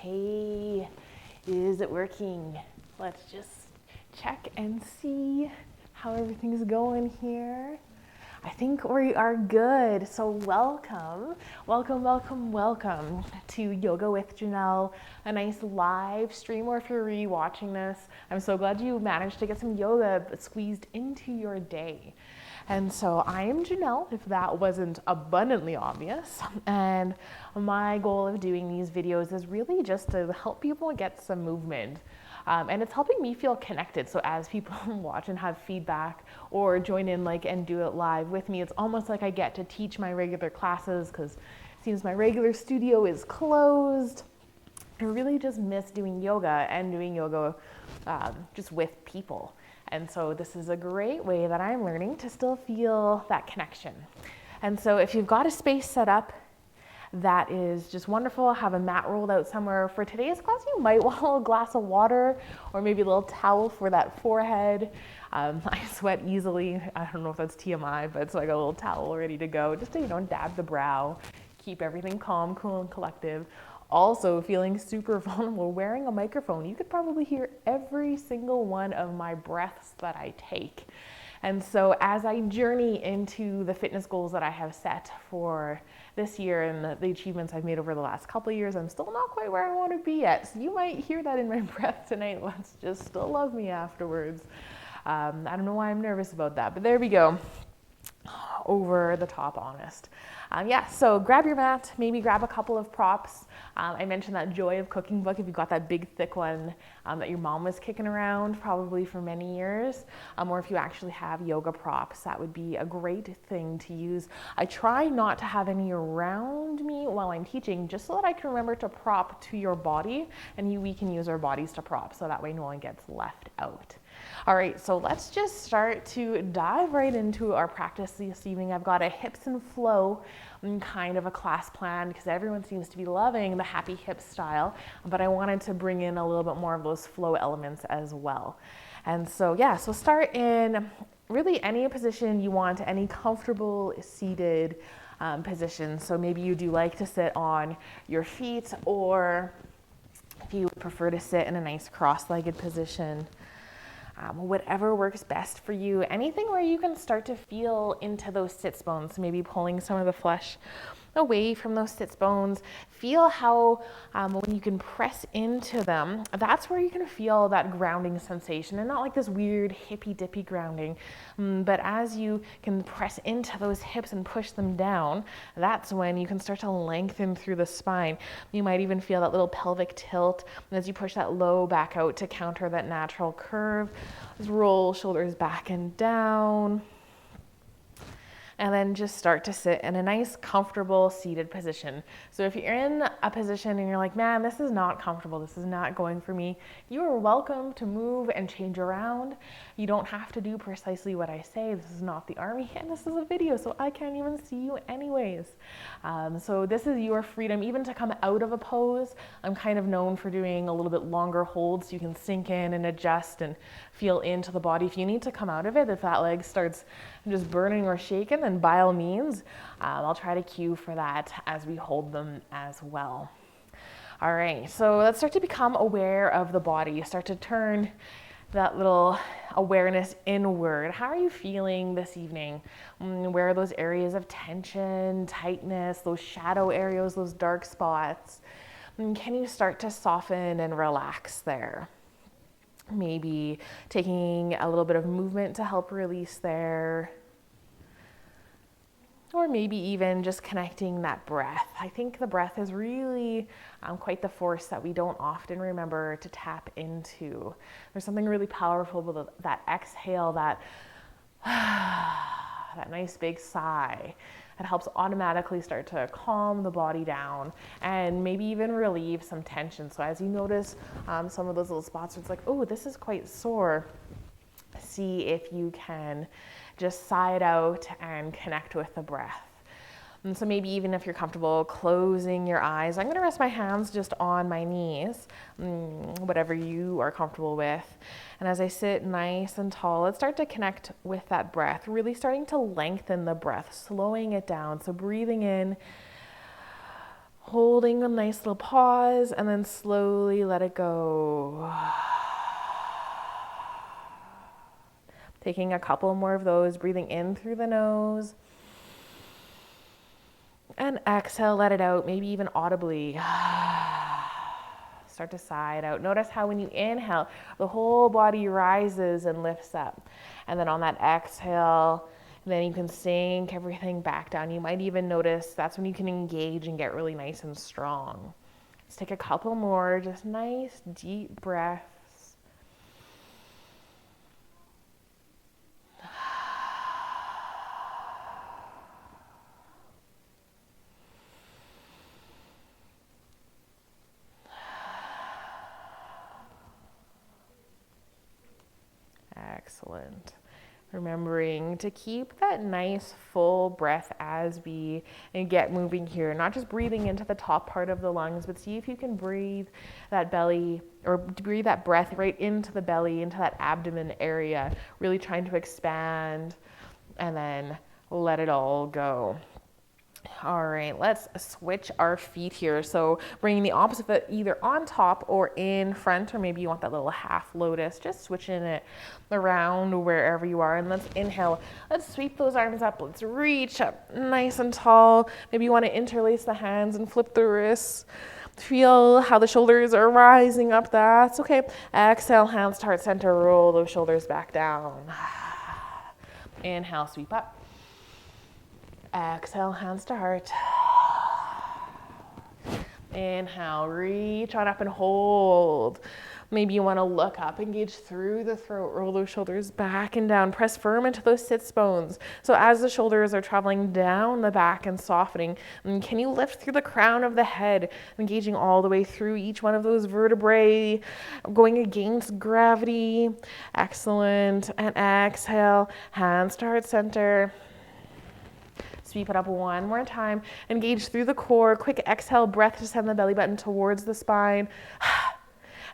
Hey, is it working? Let's just check and see how everything's going here. I think we are good. So welcome to Yoga with Janelle, a nice live stream, or if you're re-watching this, I'm so glad you managed to get some yoga squeezed into your day. And so I am Janelle, if that wasn't abundantly obvious. And my goal of doing these videos is really just to help people get some movement. And it's helping me feel connected. So as people watch and have feedback or join in and do it live with me, it's almost like I get to teach my regular classes, because it seems my regular studio is closed. I really just miss doing yoga and doing yoga just with people. And so this is a great way that I'm learning to still feel that connection. And so if you've got a space set up, that is just wonderful. Have a mat rolled out somewhere. For today's class, you might want a little glass of water or maybe a little towel for that forehead. I sweat easily. I don't know if that's TMI, but so I got a little towel ready to go just to, dab the brow, keep everything calm, cool, and collective. Also feeling super vulnerable, wearing a microphone. You could probably hear every single one of my breaths that I take. And so as I journey into the fitness goals that I have set for this year and the achievements I've made over the last couple of years, I'm still not quite where I want to be yet. So you might hear that in my breath tonight. Let's just still love me afterwards. I don't know why I'm nervous about that, but there we go. Over the top honest. So grab your mat, maybe grab a couple of props. I mentioned that Joy of Cooking book, if you've got that big thick one that your mom was kicking around probably for many years, or if you actually have yoga props, that would be a great thing to use. I try not to have any around me while I'm teaching, just so that I can remember to prop to your body, and we can use our bodies to prop, so that way no one gets left out. All right, so let's just start to dive right into our practice this evening. I've got a hips and flow kind of a class plan, because everyone seems to be loving the happy hip style, but I wanted to bring in a little bit more of those flow elements as well. And so so start in really any position you want, any comfortable seated position. So maybe you do like to sit on your feet, or if you prefer to sit in a nice cross-legged position. Whatever works best for you. Anything where you can start to feel into those sits bones, maybe pulling some of the flesh away from those sits bones. Feel how when you can press into them, that's where you can feel that grounding sensation, and not like this weird hippy dippy grounding, but as you can press into those hips and push them down, that's when you can start to lengthen through the spine. You might even feel that little pelvic tilt as you push that low back out to counter that natural curve. Just roll shoulders back and down. And then just start to sit in a nice, comfortable, seated position. So if you're in a position and you're like, man, this is not comfortable, this is not going for me, you are welcome to move and change around. You don't have to do precisely what I say. This is not the army, and this is a video, so I can't even see you anyways. So this is your freedom, even to come out of a pose. I'm kind of known for doing a little bit longer holds, so you can sink in and adjust and feel into the body. If you need to come out of it, if that leg starts just burning or shaking, then by all means, I'll try to cue for that as we hold them as well. All right, so let's start to become aware of the body. Start to turn that little awareness inward. How are you feeling this evening? Where are those areas of tension, tightness, those shadow areas, those dark spots? Can you start to soften and relax there? Maybe taking a little bit of movement to help release there. Or maybe even just connecting that breath. I think the breath is really quite the force that we don't often remember to tap into. There's something really powerful with that exhale, that nice big sigh. It helps automatically start to calm the body down and maybe even relieve some tension. So as you notice some of those little spots where it's like, oh, this is quite sore, see if you can just sigh it out and connect with the breath. And so maybe even if you're comfortable closing your eyes, I'm going to rest my hands just on my knees, whatever you are comfortable with. And as I sit nice and tall, let's start to connect with that breath, really starting to lengthen the breath, slowing it down. So breathing in Holding a nice little pause and then slowly let it go. Taking a couple more of those, breathing in through the nose. And exhale, let it out, maybe even audibly. Start to sigh it out. Notice how when you inhale, the whole body rises and lifts up. And then on that exhale, then you can sink everything back down. You might even notice that's when you can engage and get really nice and strong. Let's take a couple more, just nice deep breaths. Excellent. Remembering to keep that nice full breath as we get moving here, not just breathing into the top part of the lungs, but see if you can breathe that belly or breathe that breath right into the belly, into that abdomen area, really trying to expand and then let it all go. All right, let's switch our feet here. So bringing the opposite foot either on top or in front, or maybe you want that little half lotus, just switching it around wherever you are. And let's inhale. Let's sweep those arms up. Let's reach up nice and tall. Maybe you want to interlace the hands and flip the wrists. Feel how the shoulders are rising up. That's okay. Exhale, hands to heart center. Roll those shoulders back down. Inhale, sweep up. Exhale, hands to heart. Inhale, reach on up and hold. Maybe you want to look up, engage through the throat, roll those shoulders back and down, press firm into those sits bones. So as the shoulders are traveling down the back and softening, can you lift through the crown of the head, engaging all the way through each one of those vertebrae, going against gravity. Excellent. And exhale, hands to heart center. Sweep it up one more time. Engage through the core. Quick exhale, breath to send the belly button towards the spine.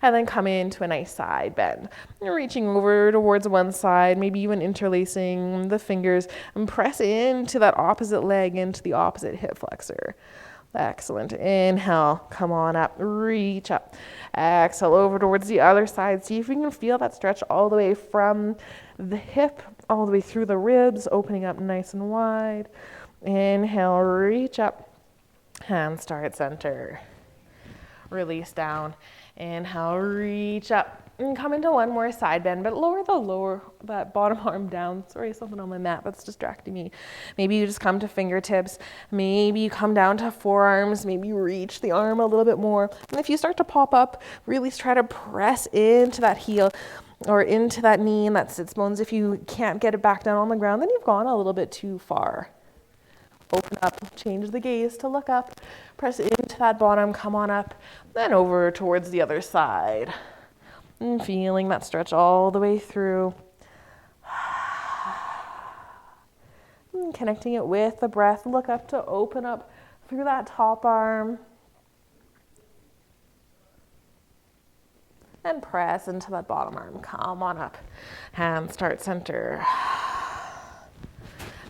And then come into a nice side bend. You're reaching over towards one side, maybe even interlacing the fingers, and press into that opposite leg, into the opposite hip flexor. Excellent. Inhale, come on up, reach up. Exhale over towards the other side. See if you can feel that stretch all the way from the hip, all the way through the ribs, opening up nice and wide. Inhale, reach up, hands to heart center. Release down. Inhale, reach up. And come into one more side bend, but lower that bottom arm down. Sorry, something on my mat that's distracting me. Maybe you just come to fingertips. Maybe you come down to forearms. Maybe you reach the arm a little bit more. And if you start to pop up, really try to press into that heel or into that knee and that sits bones. If you can't get it back down on the ground, then you've gone a little bit too far. Open up, change the gaze to look up, press into that bottom, come on up, then over towards the other side. And feeling that stretch all the way through. And connecting it with the breath, look up to open up through that top arm. And press into that bottom arm, come on up. Hands start center.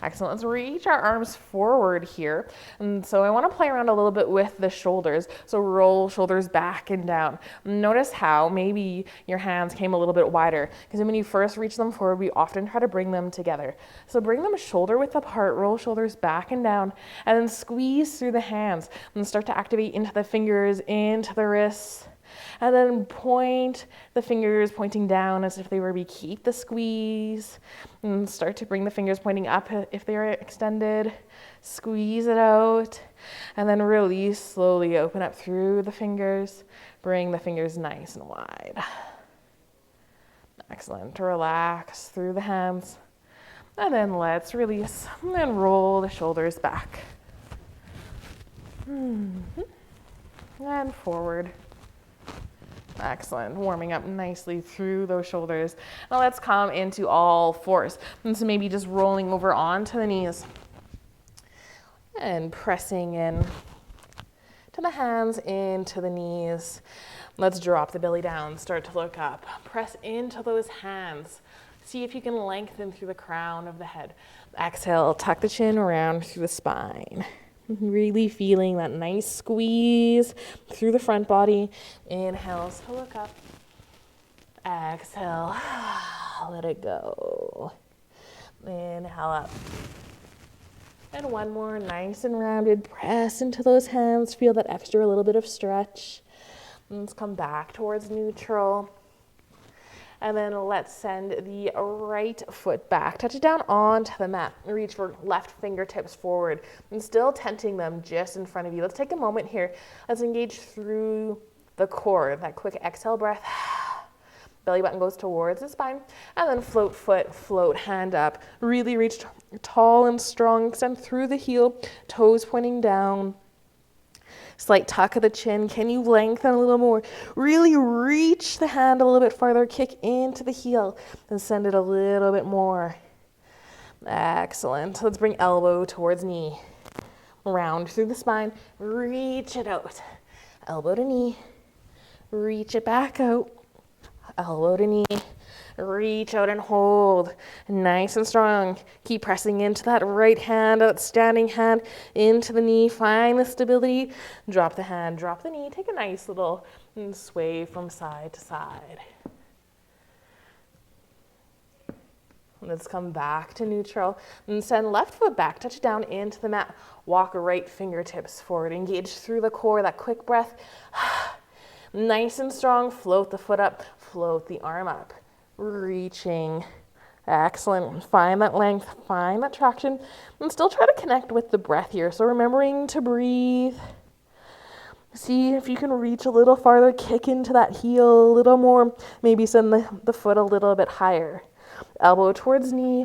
Excellent. Let's reach our arms forward here. And so I want to play around a little bit with the shoulders. So roll shoulders back and down. Notice how maybe your hands came a little bit wider, because when you first reach them forward, we often try to bring them together. So bring them shoulder width apart, roll shoulders back and down, and then squeeze through the hands and start to activate into the fingers, into the wrists. And then point the fingers pointing down as if they were, keep the squeeze. And start to bring the fingers pointing up if they are extended. Squeeze it out. And then release, slowly open up through the fingers. Bring the fingers nice and wide. Excellent. Relax through the hands. And then let's release. And then roll the shoulders back. And forward. Excellent. Warming up nicely through those shoulders. Now let's come into all fours. And so maybe just rolling over onto the knees and pressing in to the hands, into the knees. Let's drop the belly down. Start to look up. Press into those hands. See if you can lengthen through the crown of the head. Exhale, tuck the chin around through the spine. Really feeling that nice squeeze through the front body. Inhale, so look up. Exhale, let it go. Inhale up. And one more, nice and rounded. Press into those hands. Feel that extra little bit of stretch. Let's come back towards neutral. And then let's send the right foot back. Touch it down onto the mat. Reach for left fingertips forward and still tenting them just in front of you. Let's take a moment here. Let's engage through the core. That quick exhale breath. Belly button goes towards the spine. And then float foot, float hand up. Really reach tall and strong. Extend through the heel, toes pointing down. Slight tuck of the chin. Can you lengthen a little more? Really reach the hand a little bit farther. Kick into the heel and send it a little bit more. Excellent. Let's bring elbow towards knee. Round through the spine. Reach it out. Elbow to knee. Reach it back out. Elbow to knee. Reach out and hold. Nice and strong. Keep pressing into that right hand, that standing hand, into the knee. Find the stability. Drop the hand, drop the knee. Take a nice little sway from side to side. Let's come back to neutral and send left foot back. Touch it down into the mat. Walk right fingertips forward. Engage through the core. That quick breath. Nice and strong. Float the foot up. Float the arm up. Reaching. Excellent. Find that length, find that traction, and still try to connect with the breath here. So remembering to breathe. See if you can reach a little farther, kick into that heel a little more, maybe send the foot a little bit higher. Elbow towards knee,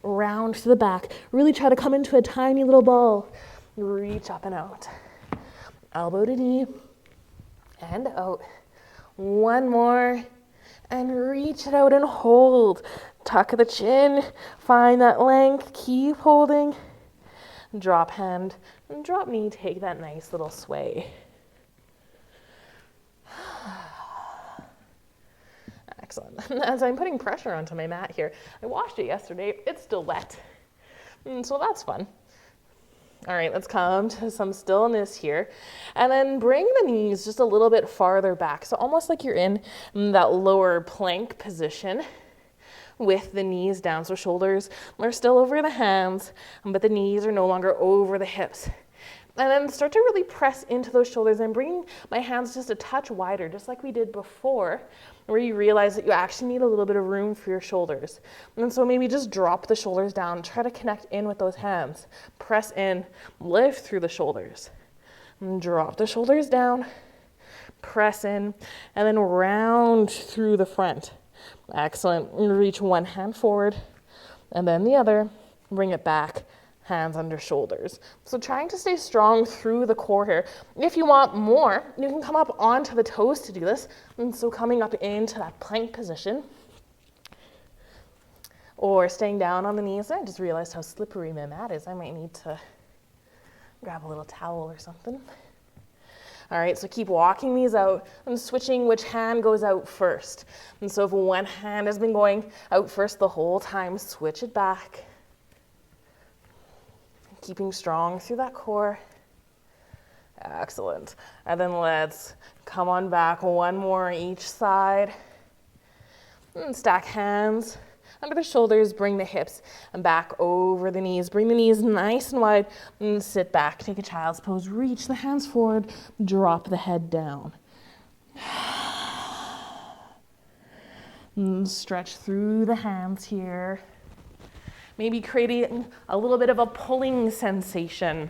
round to the back. Really try to come into a tiny little ball. Reach up and out. Elbow to knee, and out. One more. And reach it out and hold. Tuck the chin. Find that length. Keep holding. Drop hand and drop knee. Take that nice little sway. Excellent. As I'm putting pressure onto my mat here, I washed it yesterday. It's still wet. So that's fun. All right, let's come to some stillness here. And then bring the knees just a little bit farther back. So almost like you're in that lower plank position with the knees down. So shoulders are still over the hands, but the knees are no longer over the hips. And then start to really press into those shoulders and bring my hands just a touch wider, just like we did before, where you realize that you actually need a little bit of room for your shoulders. And so maybe just drop the shoulders down, try to connect in with those hands. Press in, lift through the shoulders. And drop the shoulders down, press in, and then round through the front. Excellent. Reach one hand forward, and then the other. Bring it back. Hands under shoulders. So trying to stay strong through the core here. If you want more, you can come up onto the toes to do this. And so coming up into that plank position. Or staying down on the knees. I just realized how slippery my mat is. I might need to grab a little towel or something. All right, so keep walking these out and switching which hand goes out first. And so if one hand has been going out first the whole time, switch it back. Keeping strong through that core. Excellent. And then let's come on back, one more on each side. And stack hands under the shoulders, bring the hips and back over the knees. Bring the knees nice and wide and sit back. Take a child's pose. Reach the hands forward, drop the head down. And stretch through the hands here. Maybe creating a little bit of a pulling sensation.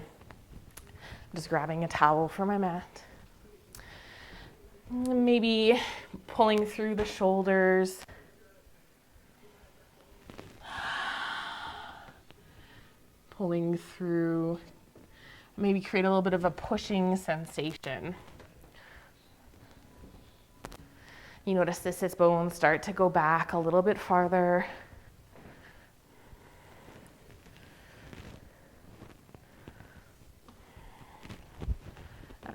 Just grabbing a towel for my mat. Maybe pulling through the shoulders. Pulling through. Maybe create a little bit of a pushing sensation. You notice the sits bones start to go back a little bit farther.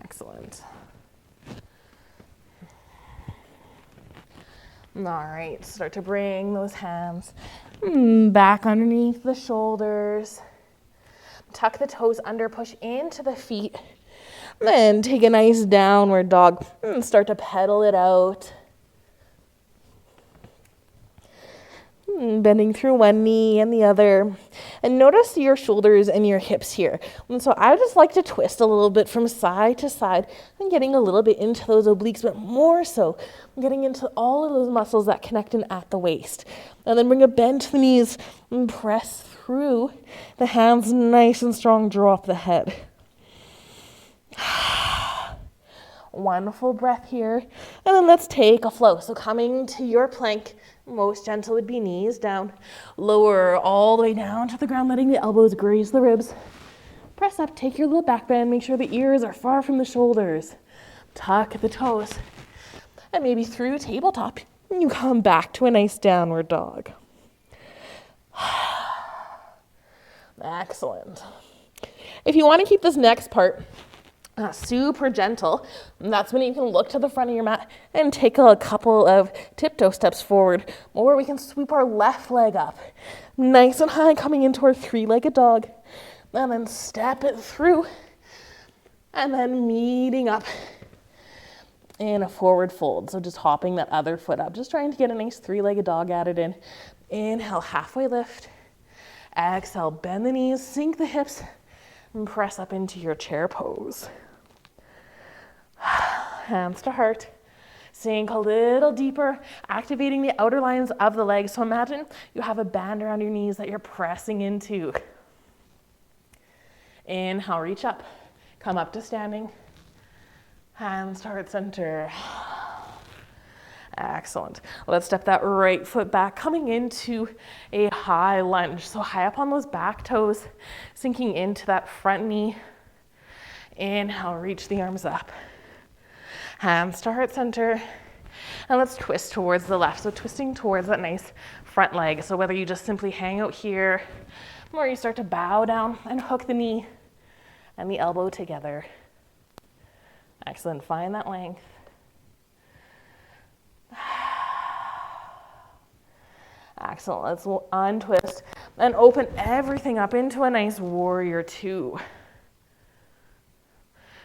Excellent. All right, start to bring those hands back underneath the shoulders. Tuck the toes under, push into the feet. Then take a nice downward dog and start to pedal it out. Bending through one knee and the other. And notice your shoulders and your hips here. And so I just like to twist a little bit from side to side and getting a little bit into those obliques, but more so getting into all of those muscles that connect in at the waist. And then bring a bend to the knees and press through. The hands nice and strong, drop the head. One full breath here. And then let's take a flow. So coming to your plank, most gentle would be knees down. Lower all the way down to the ground, letting the elbows graze the ribs. Press up, take your little back bend, make sure the ears are far from the shoulders. Tuck the toes. And maybe through tabletop, you come back to a nice downward dog. Excellent. If you want to keep this next part super gentle, that's when you can look to the front of your mat and take a couple of tiptoe steps forward, or we can sweep our left leg up nice and high, coming into our three-legged dog, and then step it through, and then meeting up in a forward fold. So just hopping that other foot up, just trying to get a nice three-legged dog added in. Inhale, halfway lift. Exhale, bend the knees, sink the hips, and press up into your chair pose. Hands to heart. Sink a little deeper, activating the outer lines of the legs. So imagine you have a band around your knees that you're pressing into. Inhale, reach up. Come up to standing. Hands to heart center. Excellent. Let's step that right foot back, coming into a high lunge. So high up on those back toes, sinking into that front knee. Inhale, reach the arms up. Hands to heart center. And let's twist towards the left. So twisting towards that nice front leg. So whether you just simply hang out here, or you start to bow down and hook the knee and the elbow together. Excellent. Find that length. Excellent. Let's untwist and open everything up into a nice warrior two.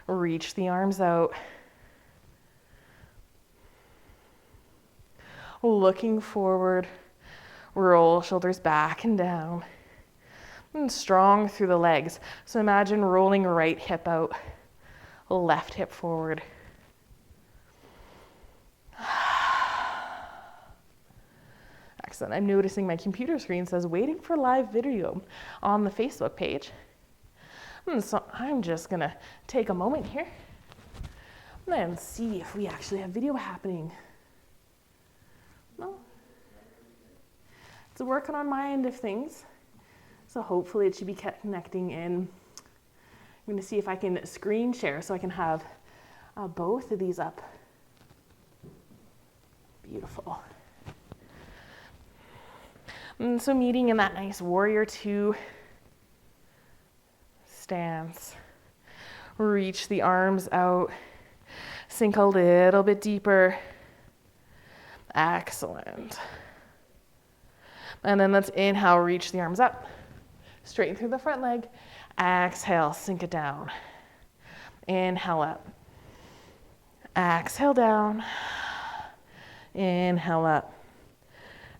Reach the arms out. Looking forward, roll shoulders back and down. And strong through the legs. So imagine rolling right hip out, left hip forward. Excellent. I'm noticing my computer screen says waiting for live video on the Facebook page. So I'm just gonna take a moment here and see if we actually have video happening. No. It's working on my end of things. So hopefully it should be connecting in. I'm going to see if I can screen share so I can have both of these up. Beautiful. And so meeting in that nice warrior two stance. Reach the arms out. Sink a little bit deeper. Excellent. And then let's inhale, reach the arms up. Straighten through the front leg. Exhale, sink it down. Inhale up. Exhale down. Inhale up.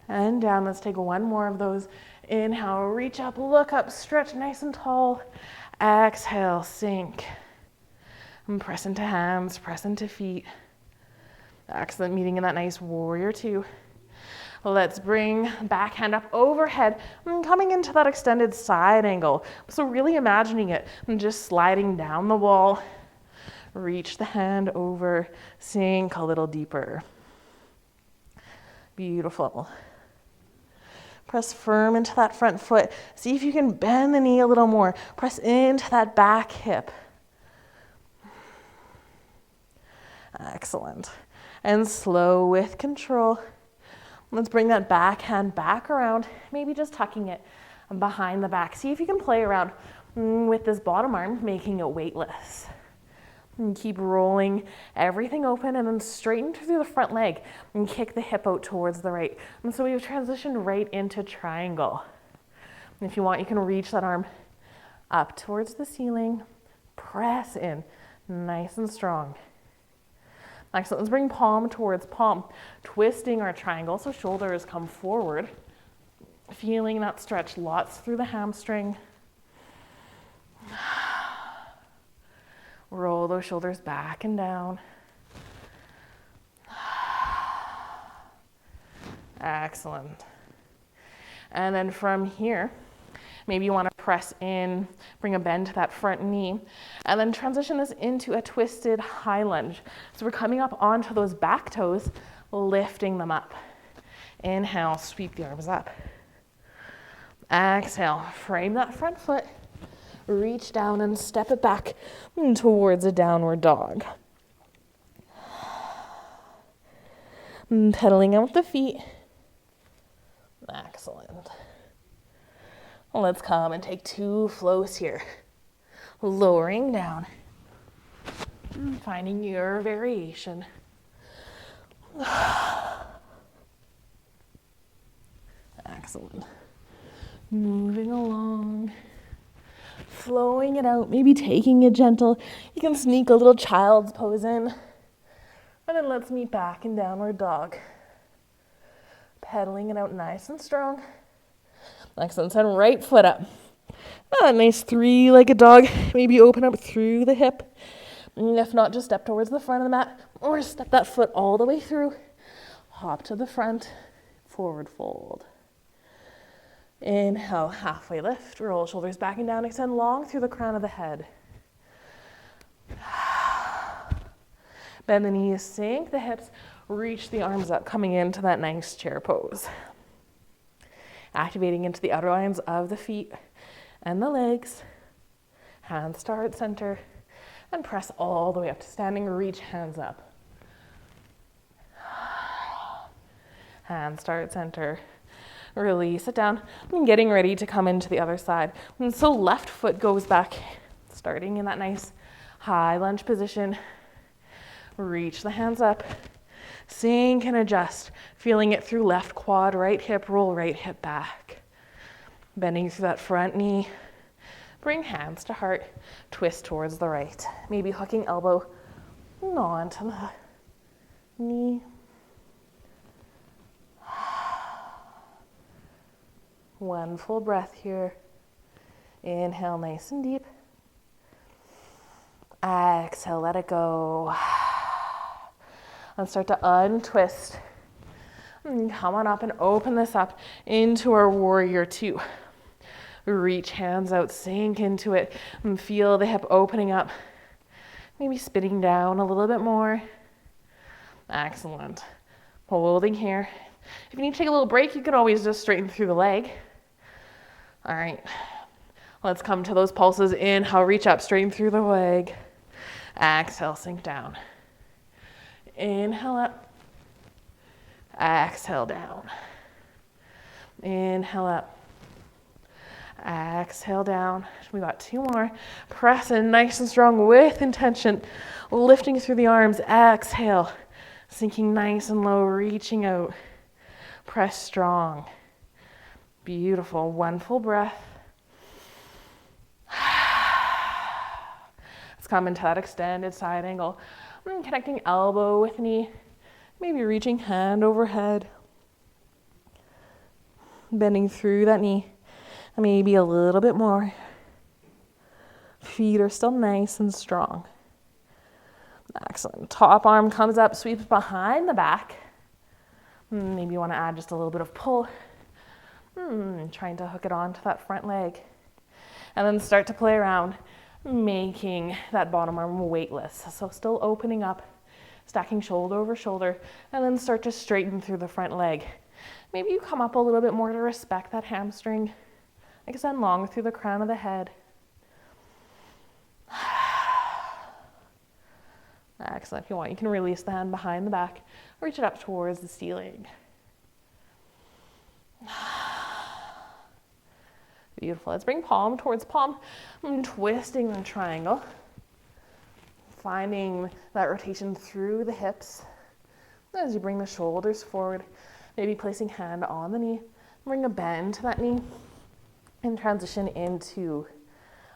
And down. Let's take one more of those. Inhale, reach up, look up, stretch nice and tall. Exhale, sink. And press into hands, press into feet. Excellent. Meeting in that nice warrior two. Let's bring back hand up overhead, coming into that extended side angle. So really imagining it and just sliding down the wall. Reach the hand over, sink a little deeper. Beautiful. Press firm into that front foot. See if you can bend the knee a little more. Press into that back hip. Excellent. And slow with control. Let's bring that back hand back around, maybe just tucking it behind the back. See if you can play around with this bottom arm, making it weightless. And keep rolling everything open and then straighten through the front leg and kick the hip out towards the right. And so we've transitioned right into triangle. And if you want, you can reach that arm up towards the ceiling. Press in, nice and strong. Excellent. Let's bring palm towards palm, twisting our triangle so shoulders come forward. Feeling that stretch lots through the hamstring. Roll those shoulders back and down. Excellent. And then from here, maybe you want to press in, bring a bend to that front knee, and then transition this into a twisted high lunge. So we're coming up onto those back toes, lifting them up. Inhale, sweep the arms up. Exhale, frame that front foot, reach down and step it back towards a downward dog. Pedaling out with the feet. Excellent. Let's come and take 2 flows here. Lowering down. Finding your variation. Excellent. Moving along. Flowing it out. Maybe taking it gentle. You can sneak a little child's pose in. And then let's meet back in downward dog. Pedaling it out nice and strong. Excellent. Send right foot up. Nice 3-legged dog. Maybe open up through the hip. And if not, just step towards the front of the mat or step that foot all the way through. Hop to the front. Forward fold. Inhale, halfway lift. Roll shoulders back and down. Extend long through the crown of the head. Bend the knees, sink the hips, reach the arms up, coming into that nice chair pose. Activating into the outer lines of the feet and the legs. Hands to heart center, and press all the way up to standing. Reach hands up. Hands to heart center. Release it down. And getting ready to come into the other side. And so left foot goes back, starting in that nice high lunge position. Reach the hands up, sink and adjust, feeling it through left quad, right hip, roll right hip back. Bending through that front knee, bring hands to heart, twist towards the right. Maybe hooking elbow onto the knee. One full breath here. Inhale nice and deep. Exhale, let it go. Let's start to untwist. And come on up and open this up into our warrior 2. Reach hands out, sink into it, and feel the hip opening up. Maybe spinning down a little bit more. Excellent. Holding here. If you need to take a little break, you can always just straighten through the leg. All right. Let's come to those pulses. Inhale, reach up, straighten through the leg. Exhale, sink down. Inhale up. Exhale down. Inhale up. Exhale down. We got 2 more. Press in nice and strong with intention. Lifting through the arms. Exhale. Sinking nice and low, reaching out. Press strong. Beautiful. 1 full breath. Let's come into that extended side angle. Connecting elbow with knee. Maybe reaching hand overhead. Bending through that knee. Maybe a little bit more. Feet are still nice and strong. Excellent. Top arm comes up, sweeps behind the back. Maybe you want to add just a little bit of pull. Trying to hook it onto that front leg. And then start to play around, making that bottom arm weightless. So still opening up, stacking shoulder over shoulder, and then start to straighten through the front leg. Maybe you come up a little bit more to respect that hamstring. Extend long through the crown of the head. Excellent. If you want, you can release the hand behind the back, reach it up towards the ceiling. Beautiful. Let's bring palm towards palm. Twisting the triangle. Finding that rotation through the hips. As you bring the shoulders forward, maybe placing hand on the knee. Bring a bend to that knee. And transition into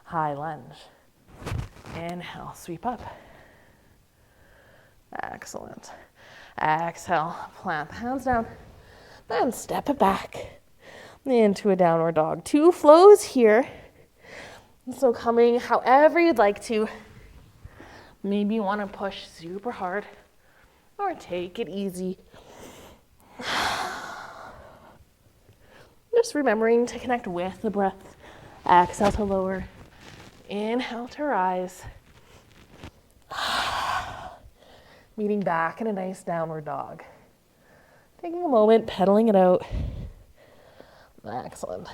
high lunge. Inhale, sweep up. Excellent. Exhale, plant the hands down. Then step it back into a downward dog. 2 flows here. So coming however you'd like to. Maybe you want to push super hard or take it easy. Just remembering to connect with the breath. Exhale to lower. Inhale to rise. Meeting back in a nice downward dog. Taking a moment, pedaling it out. Excellent.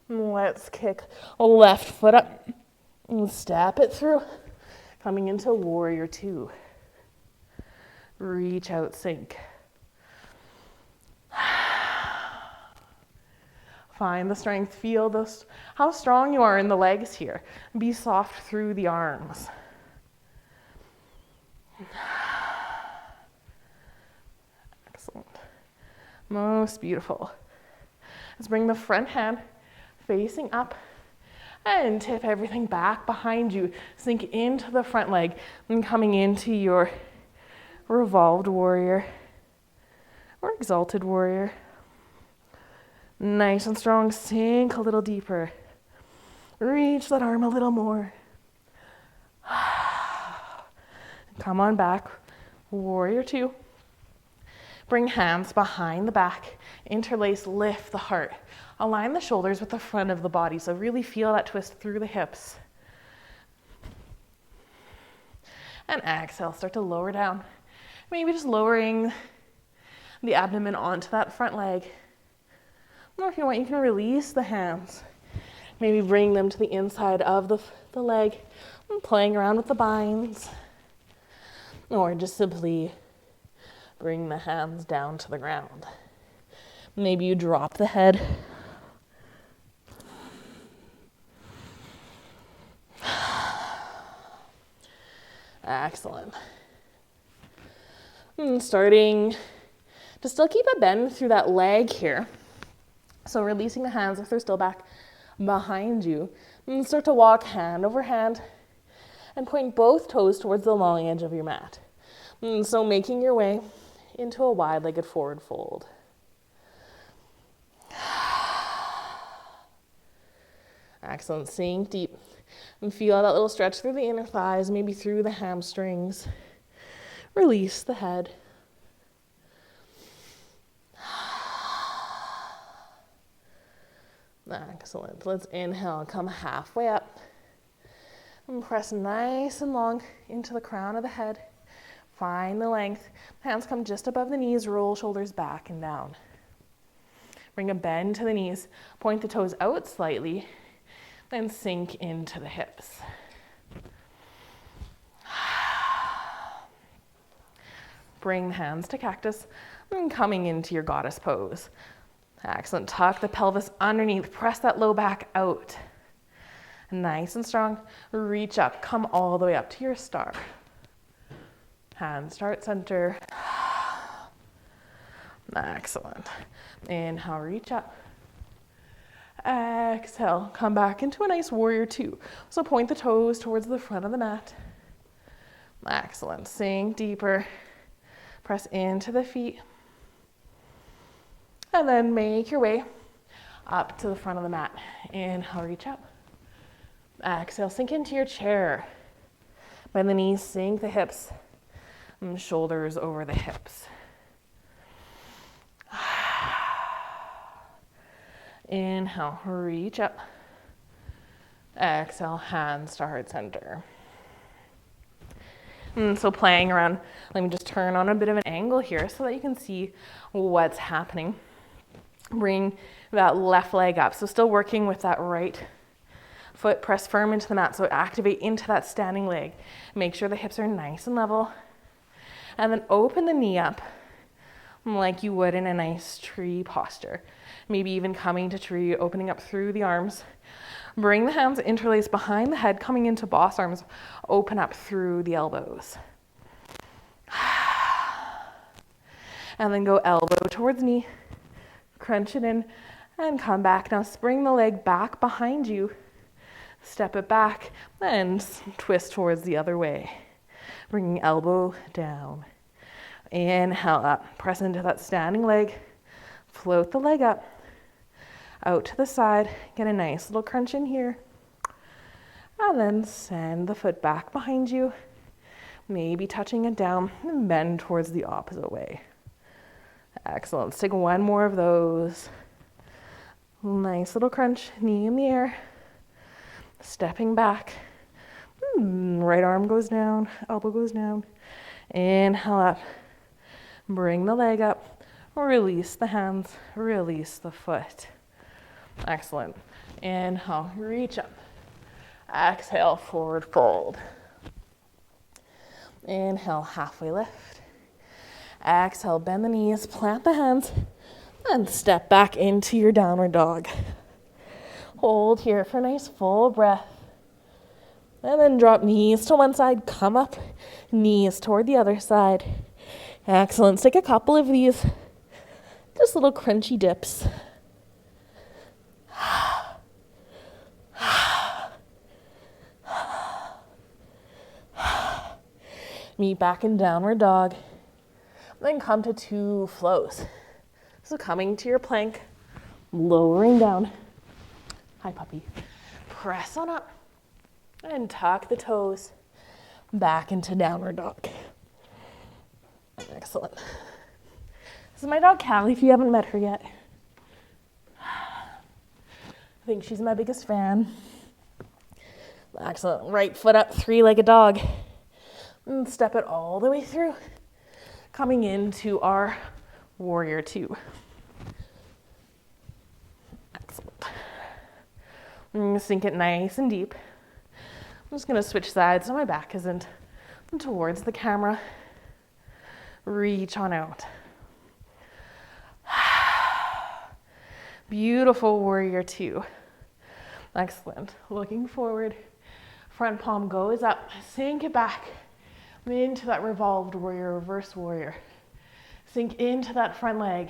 Let's kick a left foot up and step it through. Coming into warrior 2. Reach out, sink. Find the strength, feel how strong you are in the legs here. Be soft through the arms. Excellent. Most beautiful. Let's bring the front hand facing up and tip everything back behind you. Sink into the front leg and coming into your revolved warrior or exalted warrior. Nice and strong, sink a little deeper. Reach that arm a little more. Come on back, warrior 2. Bring hands behind the back, interlace, lift the heart. Align the shoulders with the front of the body, so really feel that twist through the hips. And exhale, start to lower down. Maybe just lowering the abdomen onto that front leg. Or if you want, you can release the hands. Maybe bring them to the inside of the leg, and playing around with the binds. Or just simply bring the hands down to the ground. Maybe you drop the head. Excellent. And starting to still keep a bend through that leg here. So releasing the hands if they're still back behind you. And start to walk hand over hand and point both toes towards the long edge of your mat. And so making your way into a wide-legged forward fold. Excellent. Sink deep and feel that little stretch through the inner thighs, maybe through the hamstrings. Release the head. Excellent. Let's inhale, come halfway up. And press nice and long into the crown of the head. Find the length. Hands come just above the knees, roll shoulders back and down. Bring a bend to the knees, point the toes out slightly, then sink into the hips. Bring the hands to cactus and coming into your goddess pose. Excellent. Tuck the pelvis underneath. Press that low back out. Nice and strong. Reach up. Come all the way up to your star. Hands start center. Excellent. Inhale, reach up. Exhale, come back into a nice warrior 2. So point the toes towards the front of the mat. Excellent. Sink deeper. Press into the feet. And then make your way up to the front of the mat. Inhale, reach up. Exhale, sink into your chair. Bend the knees, sink the hips. And shoulders over the hips. Inhale, reach up. Exhale, hands to heart center. And so playing around, let me just turn on a bit of an angle here so that you can see what's happening. Bring that left leg up. So still working with that right foot, press firm into the mat. So activate into that standing leg. Make sure the hips are nice and level. And then open the knee up like you would in a nice tree posture. Maybe even coming to tree, opening up through the arms. Bring the hands interlaced behind the head, coming into boss arms. Open up through the elbows. And then go elbow towards knee. Crunch it in and come back. Now spring the leg back behind you. Step it back and twist towards the other way. Bringing elbow down. Inhale up, press into that standing leg. Float the leg up, out to the side. Get a nice little crunch in here. And then send the foot back behind you. Maybe touching it down and bend towards the opposite way. Excellent. Let's take one more of those. Nice little crunch, knee in the air. Stepping back. Right arm goes down, elbow goes down. Inhale up. Bring the leg up. Release the hands. Release the foot. Excellent. Inhale, reach up. Exhale, forward fold. Inhale, halfway lift. Exhale, bend the knees, plant the hands, and step back into your downward dog. Hold here for a nice full breath. And then drop knees to one side, come up, knees toward the other side. Excellent. Let's take a couple of these, just little crunchy dips. Meet back in downward dog. Then come to two flows. So coming to your plank, lowering down. Hi, puppy. Press on up and tuck the toes back into downward dog. Excellent. This is my dog, Callie, if you haven't met her yet. I think she's my biggest fan. Excellent. Right foot up, three-legged dog. And step it all the way through. Coming into our warrior two. Excellent. I'm going to sink it nice and deep. I'm just going to switch sides so my back isn't towards the camera. Reach on out. Beautiful warrior two. Excellent. Looking forward. Front palm goes up. Sink it back into that revolved warrior, reverse warrior. Sink into that front leg.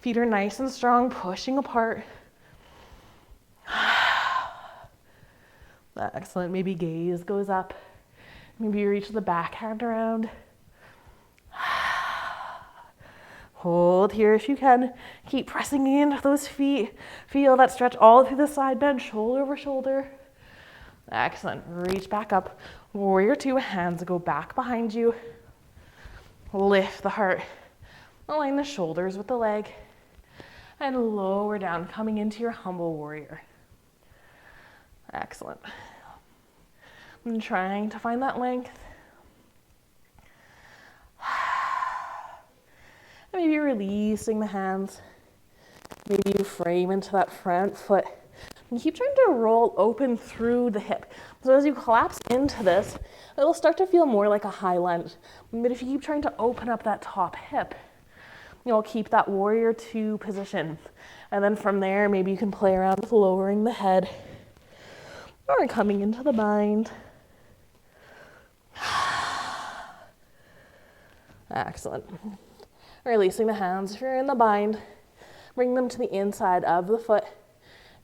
Feet are nice and strong, pushing apart. Excellent. Maybe gaze goes up. Maybe you reach the back hand around. Hold here if you can. Keep pressing into those feet. Feel that stretch all through the side bend, shoulder over shoulder. Excellent. Reach back up. Warrior two, hands go back behind you. Lift the heart. Align the shoulders with the leg. And lower down, coming into your humble warrior. Excellent. I'm trying to find that length. Maybe releasing the hands. Maybe you frame into that front foot. And keep trying to roll open through the hip. So as you collapse into this, it'll start to feel more like a high lunge. But if you keep trying to open up that top hip, you'll keep that warrior two position. And then from there, maybe you can play around with lowering the head or coming into the bind. Excellent. Releasing the hands if you're in the bind. Bring them to the inside of the foot.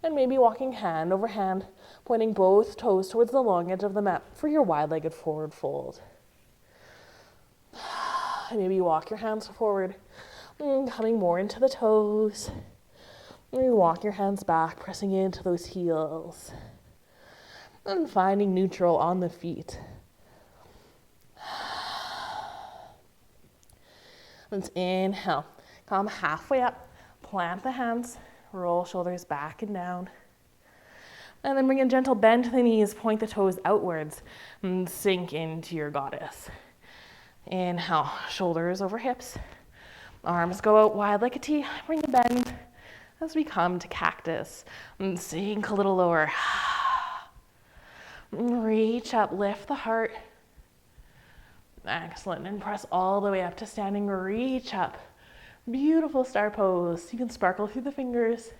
And maybe walking hand over hand, pointing both toes towards the long edge of the mat for your wide-legged forward fold. And maybe walk your hands forward, coming more into the toes. Maybe walk your hands back, pressing into those heels. And finding neutral on the feet. Let's inhale. Come halfway up, plant the hands. Roll shoulders back and down. And then bring a gentle bend to the knees, point the toes outwards, and sink into your goddess. Inhale, shoulders over hips. Arms go out wide like a T. Bring a bend as we come to cactus. And sink a little lower. Reach up, lift the heart. Excellent. And press all the way up to standing. Reach up. Beautiful star pose. You can sparkle through the fingers.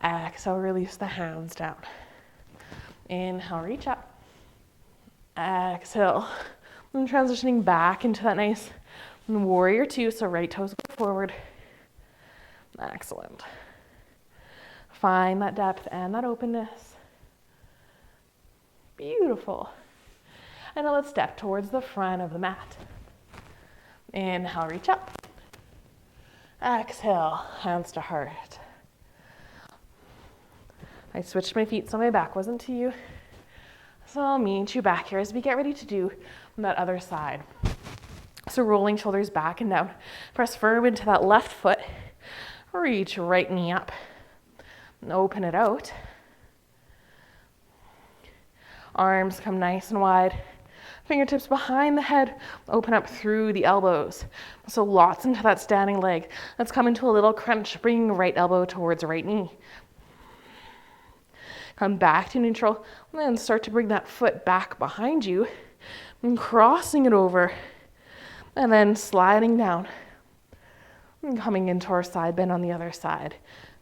Exhale, release the hands down. Inhale, reach up. Exhale. And transitioning back into that nice warrior two. So right toes go forward. Excellent. Find that depth and that openness. Beautiful. And now let's step towards the front of the mat. Inhale, reach up. Exhale, hands to heart. I switched my feet so my back wasn't to you. So I'll meet you back here as we get ready to do that other side. So rolling shoulders back and down. Press firm into that left foot. Reach right knee up. And open it out. Arms come nice and wide. Fingertips behind the head. Open up through the elbows. So lots into that standing leg. Let's come into a little crunch. Bring right elbow towards right knee. Come back to neutral. And then start to bring that foot back behind you. And crossing it over. And then sliding down. And coming into our side bend on the other side.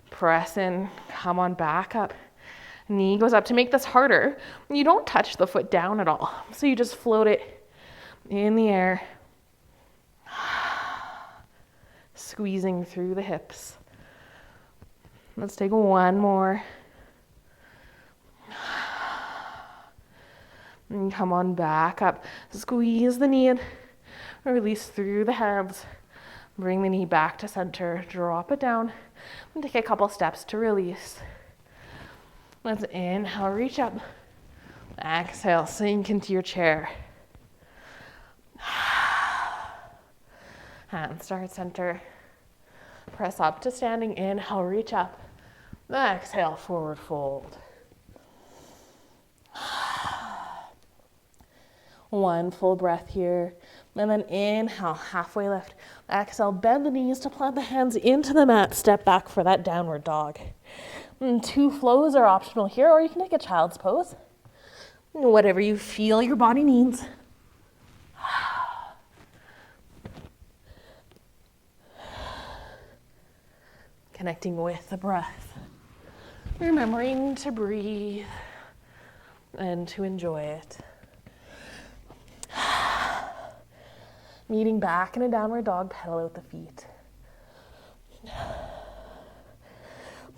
Press in. Come on back up. Knee goes up. To make this harder, you don't touch the foot down at all. So you just float it in the air, squeezing through the hips. Let's take one more. And come on back up. Squeeze the knee in. Release through the hands. Bring the knee back to center. Drop it down. And take a couple steps to release. Let's inhale, reach up. Exhale, sink into your chair. Hands start center. Press up to standing. Inhale, reach up. Exhale, forward fold. One full breath here. And then inhale, halfway lift. Exhale, bend the knees to plant the hands into the mat. Step back for that downward dog. And 2 flows are optional here, or you can take a child's pose. Whatever you feel your body needs. Connecting with the breath. Remembering to breathe and to enjoy it. Meeting back in a downward dog, pedal out the feet.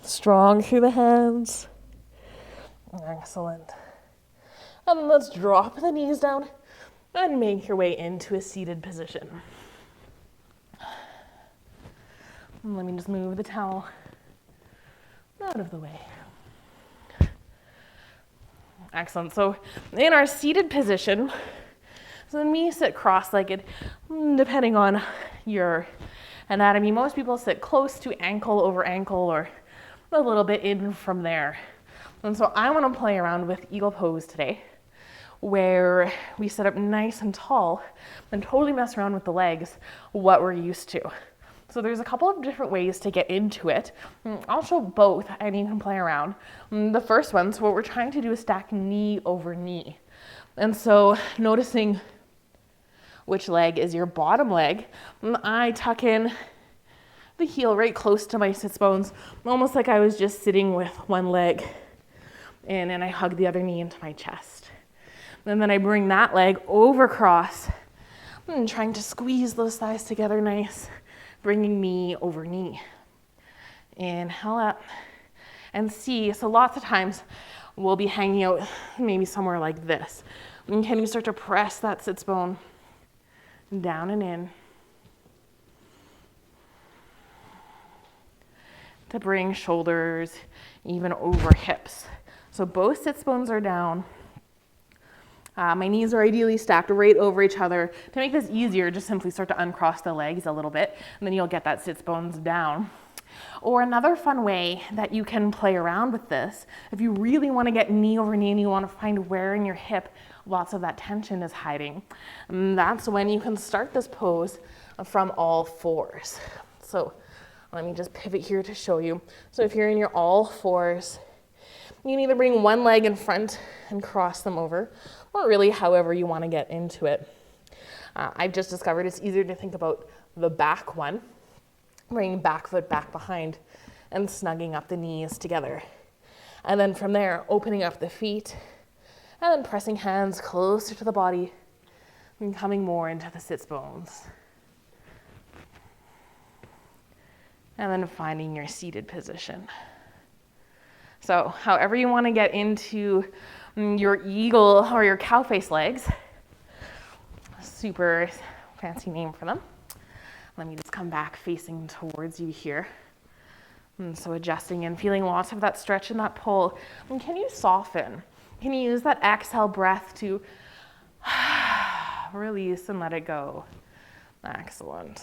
Strong through the hands. Excellent. And then let's drop the knees down and make your way into a seated position. And let me just move the towel out of the way. Excellent. So in our seated position, so when we sit cross-legged, depending on your anatomy, most people sit close to ankle over ankle or a little bit in from there. And so I want to play around with eagle pose today, where we sit up nice and tall and totally mess around with the legs, what we're used to. So there's a couple of different ways to get into it. I'll show both and you can play around. The first one, so what we're trying to do is stack knee over knee. And so noticing which leg is your bottom leg, I tuck in the heel right close to my sits bones, almost like I was just sitting with one leg in, and I hug the other knee into my chest. And then I bring that leg over cross and trying to squeeze those thighs together nice, bringing knee over knee. Inhale up and see. So lots of times we'll be hanging out maybe somewhere like this. And can you start to press that sits bone down and in to bring shoulders even over hips. So both sits bones are down. My knees are ideally stacked right over each other. To make this easier, just simply start to uncross the legs a little bit, and then you'll get that sits bones down. Or another fun way that you can play around with this, if you really want to get knee over knee and you want to find where in your hip lots of that tension is hiding, that's when you can start this pose from all fours. So let me just pivot here to show you. So if you're in your all fours, you can either bring one leg in front and cross them over, or really however you want to get into it. I've just discovered it's easier to think about the back one, bringing back foot back behind and snugging up the knees together. And then from there, opening up the feet and then pressing hands closer to the body and coming more into the sits bones. And then finding your seated position. So however you want to get into your eagle or your cow face legs. Super fancy name for them. Let me just come back facing towards you here. And so adjusting and feeling lots of that stretch and that pull. And can you soften? Can you use that exhale breath to release and let it go? Excellent.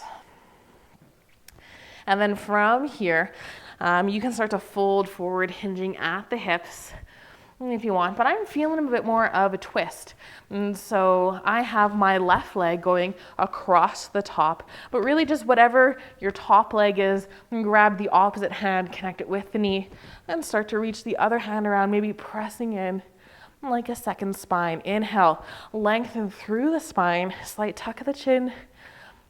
And then from here, you can start to fold forward, hinging at the hips if you want, but I'm feeling a bit more of a twist. And so I have my left leg going across the top, but really just whatever your top leg is, grab the opposite hand, connect it with the knee, and start to reach the other hand around, maybe pressing in like a second spine. Inhale, lengthen through the spine, slight tuck of the chin,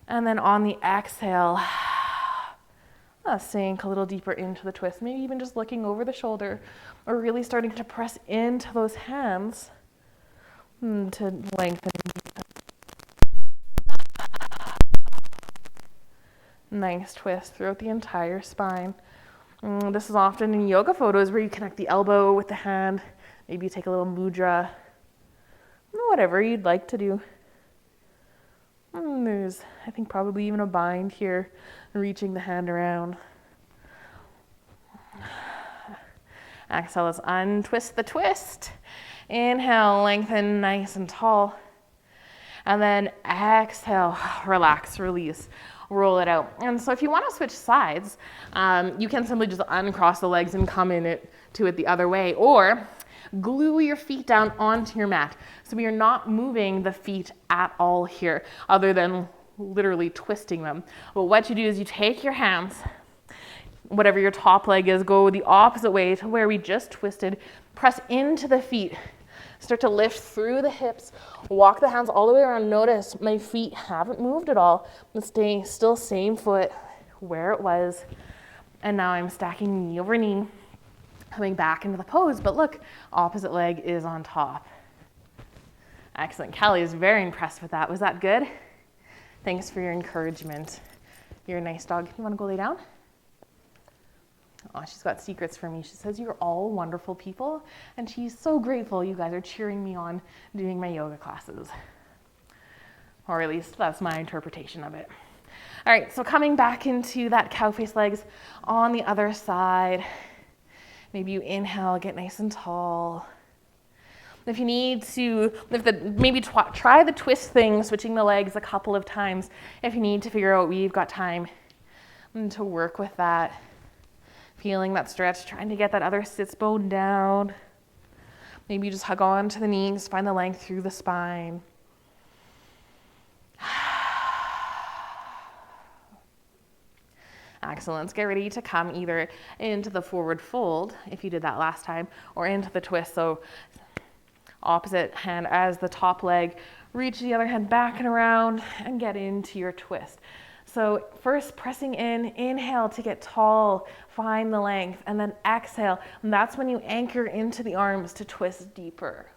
and then on the exhale, sink a little deeper into the twist, maybe even just looking over the shoulder or really starting to press into those hands to lengthen. Nice twist throughout the entire spine. This is often in yoga photos where you connect the elbow with the hand, maybe you take a little mudra, whatever you'd like to do. There's, I think, probably even a bind here, reaching the hand around. Exhale, let's untwist the twist. Inhale, lengthen nice and tall. And then exhale, relax, release, roll it out. And so if you want to switch sides, you can simply just uncross the legs and come to it the other way, or glue your feet down onto your mat. So you're not moving the feet at all here, other than literally twisting them. But what you do is you take your hands, whatever your top leg is, go the opposite way to where we just twisted, press into the feet, start to lift through the hips, walk the hands all the way around. Notice my feet haven't moved at all. I'm staying still same foot where it was. And now I'm stacking knee over knee, coming back into the pose, but look, opposite leg is on top. Excellent. Kelly is very impressed with that. Was that good? Thanks for your encouragement. You're a nice dog. You want to go lay down? Oh, she's got secrets for me. She says you're all wonderful people, and she's so grateful you guys are cheering me on doing my yoga classes. Or at least that's my interpretation of it. All right, so coming back into that cow face legs on the other side. Maybe you inhale, get nice and tall. If you need to, try the twist thing, switching the legs a couple of times. If you need to figure out, we've got time to work with that. Feeling that stretch, trying to get that other sits bone down. Maybe you just hug on to the knees, find the length through the spine. Excellent. Let's get ready to come either into the forward fold, if you did that last time, or into the twist. So opposite hand as the top leg, reach the other hand back and around and get into your twist. So first pressing in, inhale to get tall, find the length, and then exhale. And that's when you anchor into the arms to twist deeper.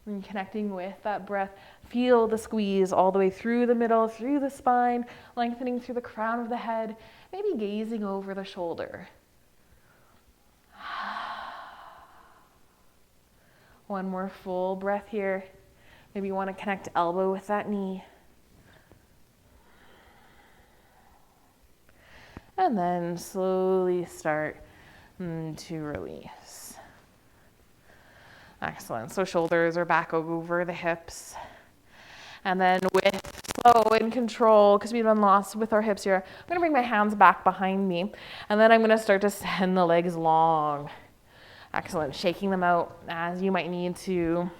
And connecting with that breath, feel the squeeze all the way through the middle, through the spine, lengthening through the crown of the head, maybe gazing over the shoulder. One more full breath here. Maybe you want to connect elbow with that knee. And then slowly start to release. Excellent. So shoulders are back over the hips. And then with slow and control, because we've been lost with our hips here, I'm going to bring my hands back behind me. And then I'm going to start to send the legs long. Excellent. Shaking them out as you might need to. You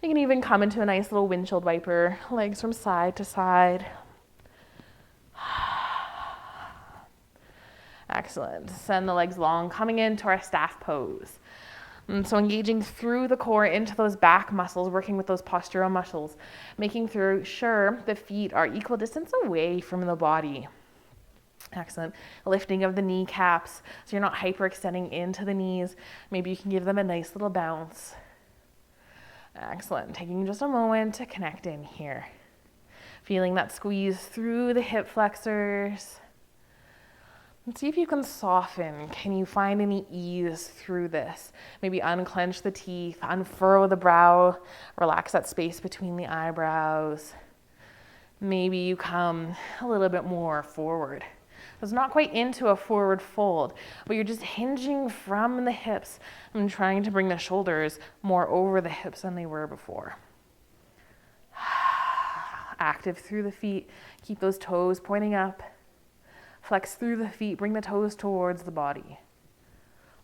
can even come into a nice little windshield wiper, legs from side to side. Excellent. Send the legs long, coming into our staff pose. And so engaging through the core into those back muscles, working with those postural muscles, making sure the feet are equal distance away from the body. Excellent. Lifting of the kneecaps so you're not hyperextending into the knees. Maybe you can give them a nice little bounce. Excellent. Taking just a moment to connect in here. Feeling that squeeze through the hip flexors. And see if you can soften. Can you find any ease through this? Maybe unclench the teeth, unfurrow the brow, relax that space between the eyebrows. Maybe you come a little bit more forward. It's not quite into a forward fold, but you're just hinging from the hips and trying to bring the shoulders more over the hips than they were before. Active through the feet. Keep those toes pointing up. Flex through the feet. Bring the toes towards the body.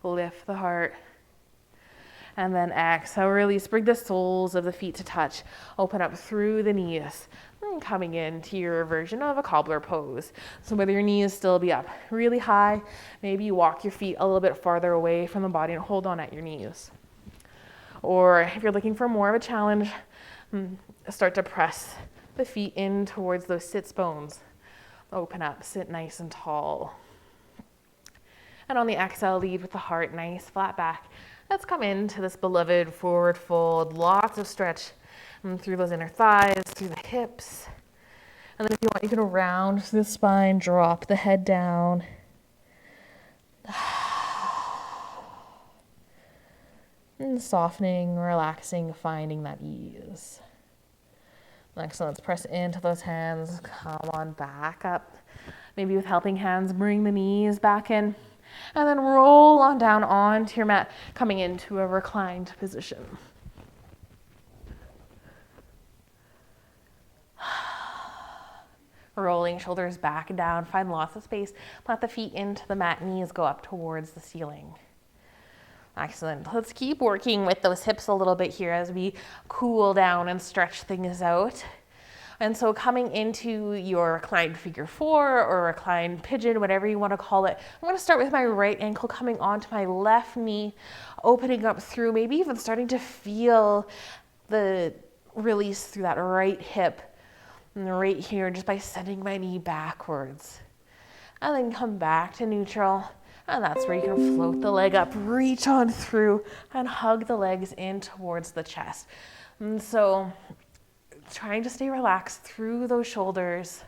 Lift the heart. And then exhale, release. Bring the soles of the feet to touch. Open up through the knees. And coming into your version of a cobbler pose. So whether your knees still be up really high, maybe you walk your feet a little bit farther away from the body and hold on at your knees. Or if you're looking for more of a challenge, start to press the feet in towards those sits bones. Open up, sit nice and tall. And on the exhale, lead with the heart, nice flat back. Let's come into this beloved forward fold. Lots of stretch through those inner thighs, through the hips. And then if you want, you can round through the spine, drop the head down. And softening, relaxing, finding that ease. Excellent. Let's press into those hands. Come on back up. Maybe with helping hands, bring the knees back in. And then roll on down onto your mat, coming into a reclined position. Rolling shoulders back and down. Find lots of space. Plant the feet into the mat. Knees go up towards the ceiling. Excellent. Let's keep working with those hips a little bit here as we cool down and stretch things out. And so coming into your reclined figure four or reclined pigeon, whatever you want to call it, I'm going to start with my right ankle coming onto my left knee, opening up through, maybe even starting to feel the release through that right hip and right here just by sending my knee backwards. And then come back to neutral. And that's where you can float the leg up, reach on through, and hug the legs in towards the chest. And so trying to stay relaxed through those shoulders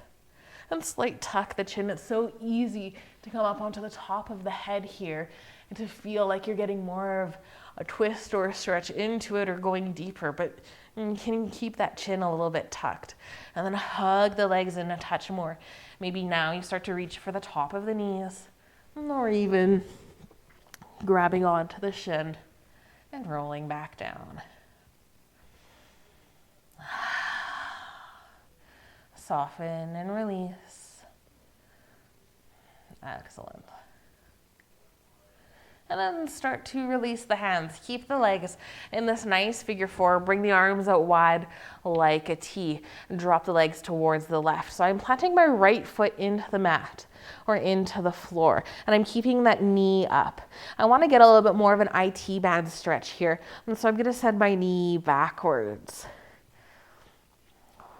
and slight tuck the chin. It's so easy to come up onto the top of the head here and to feel like you're getting more of a twist or a stretch into it or going deeper, but you can keep that chin a little bit tucked. And then hug the legs in a touch more. Maybe now you start to reach for the top of the knees, or even grabbing onto the shin and rolling back down. Soften and release. Excellent. And then start to release the hands. Keep the legs in this nice figure four. Bring the arms out wide like a T. And drop the legs towards the left. So I'm planting my right foot into the mat or into the floor. And I'm keeping that knee up. I want to get a little bit more of an IT band stretch here. And so I'm going to send my knee backwards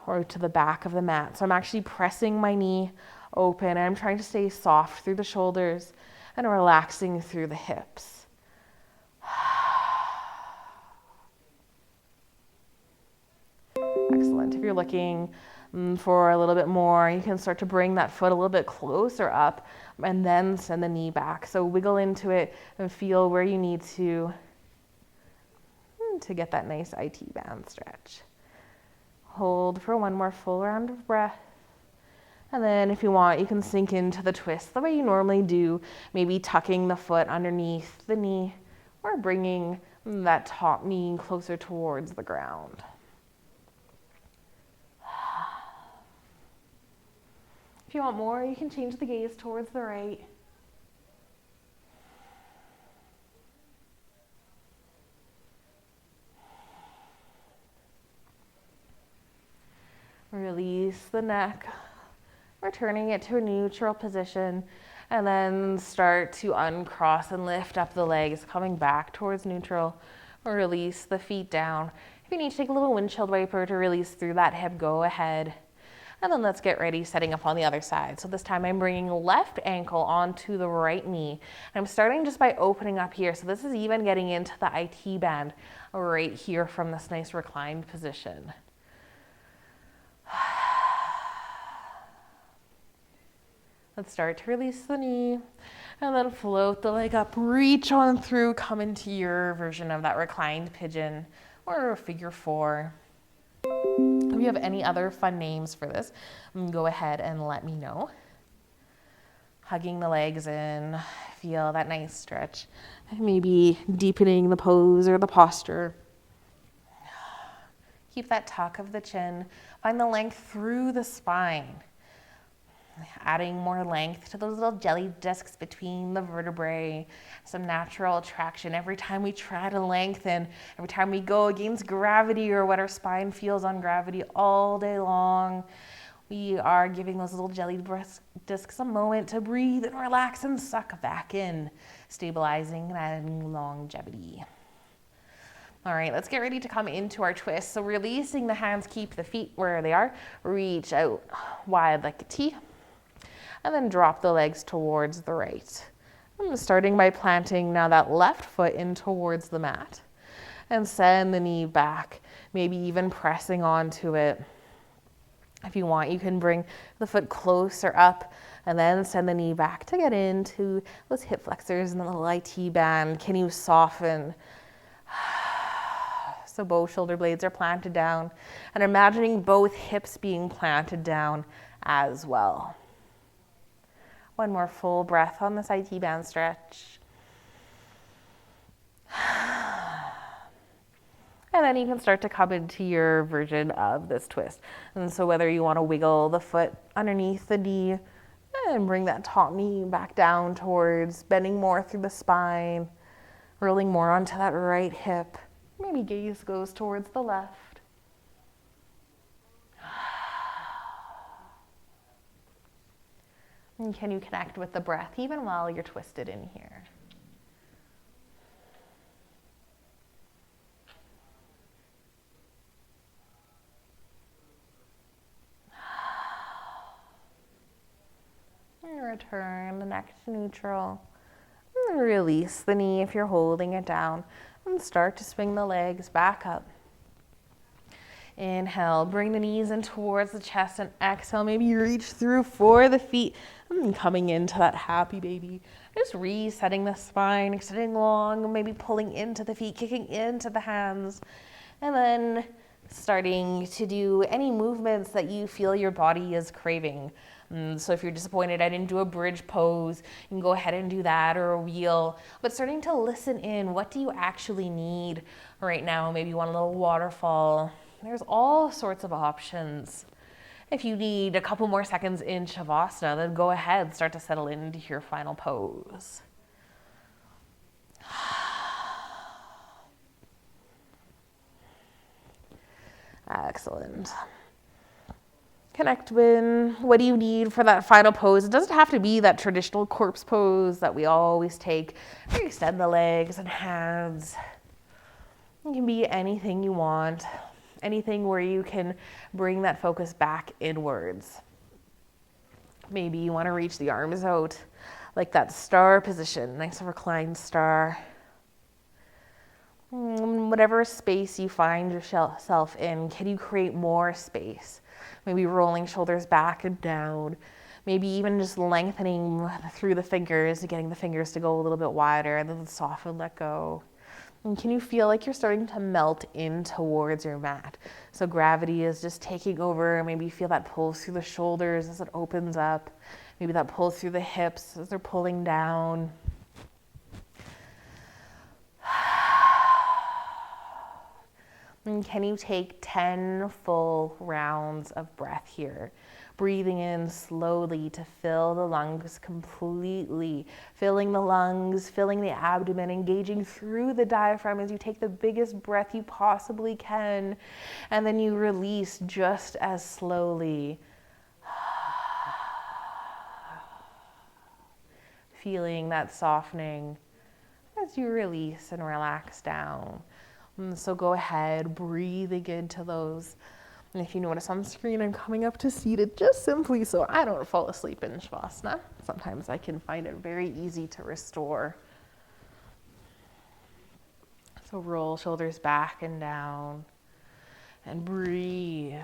or to the back of the mat. So I'm actually pressing my knee open. And I'm trying to stay soft through the shoulders and relaxing through the hips. Excellent. If you're looking for a little bit more, you can start to bring that foot a little bit closer up and then send the knee back. So wiggle into it and feel where you need to get that nice IT band stretch. Hold for one more full round of breath. And then if you want, you can sink into the twist the way you normally do, maybe tucking the foot underneath the knee or bringing that top knee closer towards the ground. If you want more, you can change the gaze towards the right. Release the neck. Returning it to a neutral position, and then start to uncross and lift up the legs, coming back towards neutral. Release the feet down. If you need to take a little windshield wiper to release through that hip, go ahead. And then let's get ready, setting up on the other side. So this time I'm bringing left ankle onto the right knee. I'm starting just by opening up here. So this is even getting into the IT band right here from this nice reclined position. Let's start to release the knee and then float the leg up, reach on through, come into your version of that reclined pigeon or figure four. If you have any other fun names for this, go ahead and let me know. Hugging the legs in, feel that nice stretch. Maybe deepening the pose or the posture. Keep that tuck of the chin. Find the length through the spine. Adding more length to those little jelly discs between the vertebrae. Some natural traction. Every time we try to lengthen, every time we go against gravity or what our spine feels on gravity all day long, we are giving those little jelly discs a moment to breathe and relax and suck back in, stabilizing and adding longevity. All right, let's get ready to come into our twist. So releasing the hands, keep the feet where they are. Reach out wide like a T. And then drop the legs towards the right. I'm starting by planting now that left foot in towards the mat. And send the knee back, maybe even pressing onto it. If you want, you can bring the foot closer up and then send the knee back to get into those hip flexors and the little IT band. Can you soften? So both shoulder blades are planted down and imagining both hips being planted down as well. One more full breath on this IT band stretch. And then you can start to come into your version of this twist. And so whether you want to wiggle the foot underneath the knee and bring that top knee back down towards bending more through the spine, rolling more onto that right hip. Maybe gaze goes towards the left. And can you connect with the breath even while you're twisted in here? And return the neck to neutral. And release the knee if you're holding it down. And start to swing the legs back up. Inhale, bring the knees in towards the chest and exhale. Maybe you reach through for the feet and coming into that happy baby. Just resetting the spine, extending long, maybe pulling into the feet, kicking into the hands. And then starting to do any movements that you feel your body is craving. So if you're disappointed I didn't do a bridge pose, you can go ahead and do that, or a wheel. But starting to listen in, what do you actually need right now? Maybe you want a little waterfall. There's all sorts of options. If you need a couple more seconds in Shavasana, then go ahead, start to settle into your final pose. Excellent. Connect with what do you need for that final pose. It doesn't have to be that traditional corpse pose that we always take. Extend the legs and hands. It can be anything you want. Anything where you can bring that focus back inwards. Maybe you want to reach the arms out like that star position, nice reclined star. Whatever space you find yourself in, can you create more space? Maybe rolling shoulders back and down. Maybe even just lengthening through the fingers, getting the fingers to go a little bit wider and then soften, let go. And can you feel like you're starting to melt in towards your mat? So gravity is just taking over. Maybe you feel that pull through the shoulders as it opens up. Maybe that pull through the hips as they're pulling down. And can you take 10 full rounds of breath here? Breathing in slowly to fill the lungs completely. Filling the lungs, filling the abdomen, engaging through the diaphragm as you take the biggest breath you possibly can. And then you release just as slowly. Feeling that softening as you release and relax down. So go ahead, breathing into those. And if you notice on screen, I'm coming up to seated just simply so I don't fall asleep in Shavasana. Sometimes I can find it very easy to restore. So roll shoulders back and down and breathe.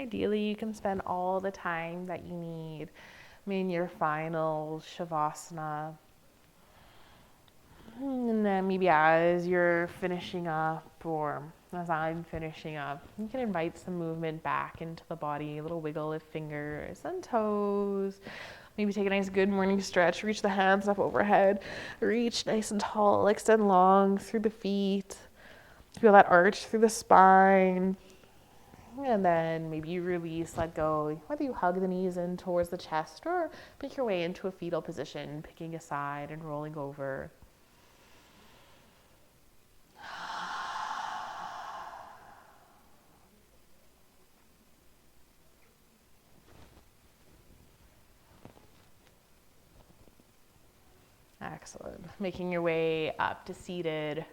Ideally, you can spend all the time that you need in your final Shavasana. And then maybe as you're finishing up, or as I'm finishing up, you can invite some movement back into the body, a little wiggle of fingers and toes. Maybe take a nice good morning stretch, reach the hands up overhead, reach nice and tall, extend long through the feet. Feel that arch through the spine. And then maybe you release, let go, whether you hug the knees in towards the chest or make your way into a fetal position, picking a side and rolling over. Excellent. Making your way up to seated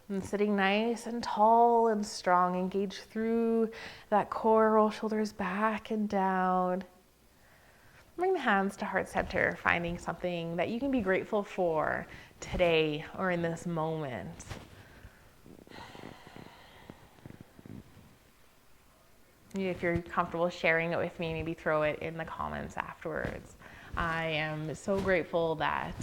and sitting nice and tall and strong. Engage through that core, roll shoulders back and down. Bring the hands to heart center, finding something that you can be grateful for today or in this moment. If you're comfortable sharing it with me, maybe throw it in the comments afterwards. I am so grateful that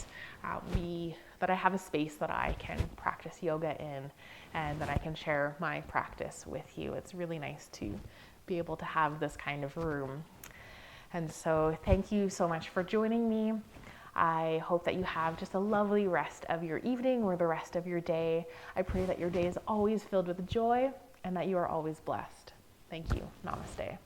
that I have a space that I can practice yoga in and that I can share my practice with you. It's really nice to be able to have this kind of room. And so thank you so much for joining me. I hope that you have just a lovely rest of your evening or the rest of your day. I pray that your day is always filled with joy and that you are always blessed. Thank you. Namaste.